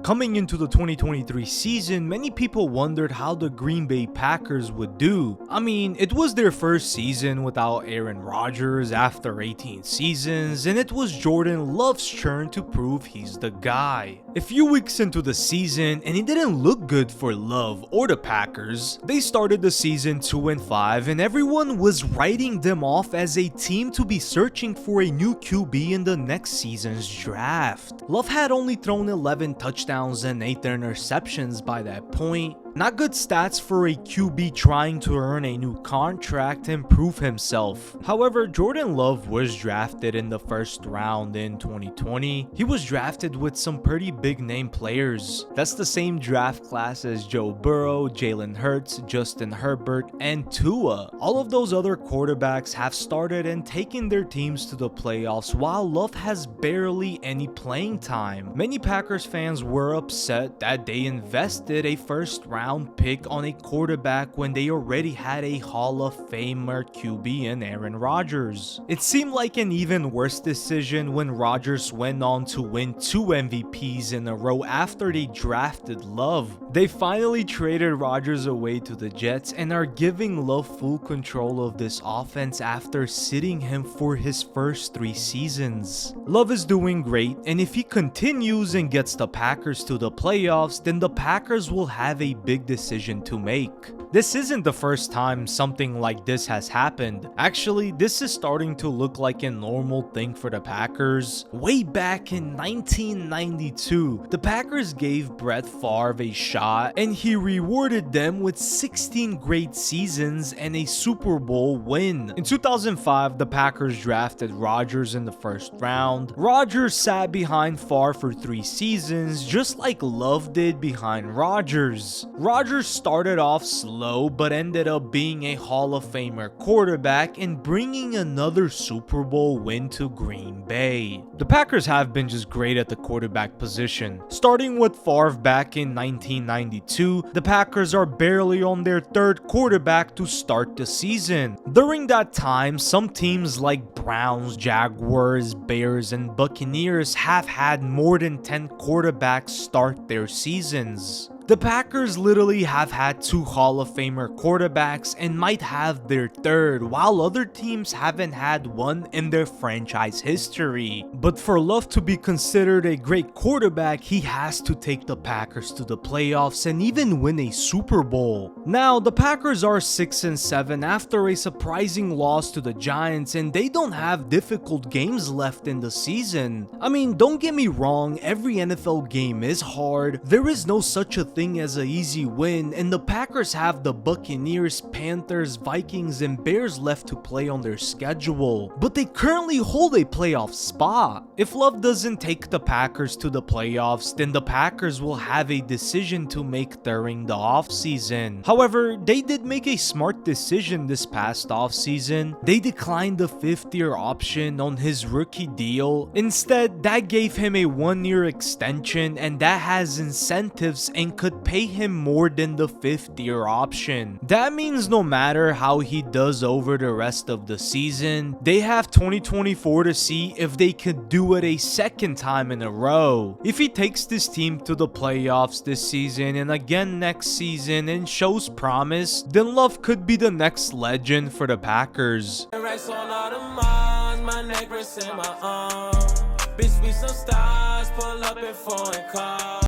Coming into the 2023 season, many people wondered how the Green Bay Packers would do. I mean, it was their first season without Aaron Rodgers after 18 seasons, and it was Jordan Love's turn to prove he's the guy. A few weeks into the season, and it didn't look good for Love or the Packers. They started the season 2-5, and everyone was writing them off as a team to be searching for a new QB in the next season's draft. Love had only thrown 11 touchdowns and 8 interceptions by that point. Not good stats for a QB trying to earn a new contract and prove himself. However, Jordan Love was drafted in the first round in 2020. He was drafted with some pretty big name players. That's the same draft class as Joe Burrow, Jalen Hurts, Justin Herbert, and Tua. All of those other quarterbacks have started and taken their teams to the playoffs while Love has barely any playing time. Many Packers fans were upset that they invested a first round pick on a quarterback when they already had a Hall of Famer QB in Aaron Rodgers. It seemed like an even worse decision when Rodgers went on to win 2 MVPs in a row after they drafted Love. They finally traded Rodgers away to the Jets and are giving Love full control of this offense after sitting him for his first 3 seasons. Love is doing great, and if he continues and gets the Packers to the playoffs, then the Packers will have a big decision to make. This isn't the first time something like this has happened. Actually, this is starting to look like a normal thing for the Packers. Way back in 1992, the Packers gave Brett Favre a shot and he rewarded them with 16 great seasons and a Super Bowl win. In 2005, the Packers drafted Rodgers in the first round. Rodgers sat behind Favre for 3 seasons, just like Love did behind Rodgers. Rodgers started off slow but ended up being a Hall of Famer quarterback and bringing another Super Bowl win to Green Bay. The Packers have been just great at the quarterback position. Starting with Favre back in 1992, the Packers are barely on their 3rd quarterback to start the season. During that time, some teams like Browns, Jaguars, Bears, and Buccaneers have had more than 10 quarterbacks start their seasons. The Packers literally have had 2 Hall of Famer quarterbacks and might have their 3rd, while other teams haven't had one in their franchise history. But for Love to be considered a great quarterback, he has to take the Packers to the playoffs and even win a Super Bowl. Now, the Packers are 6-7 after a surprising loss to the Giants, and they don't have difficult games left in the season. I mean, don't get me wrong, every NFL game is hard. There is no such a thing as an easy win, and the Packers have the Buccaneers, Panthers, Vikings, and Bears left to play on their schedule, but they currently hold a playoff spot. If Love doesn't take the Packers to the playoffs, then the Packers will have a decision to make during the offseason. However, they did make a smart decision this past offseason. They declined the 5th-year option on his rookie deal. Instead, that gave him a 1-year extension, and that has incentives and could pay him more than the 5th-year option. That means no matter how he does over the rest of the season, they have 2024 to see if they could do it a 2nd time in a row. If he takes this team to the playoffs this season and again next season and shows promise, then Love could be the next legend for the Packers.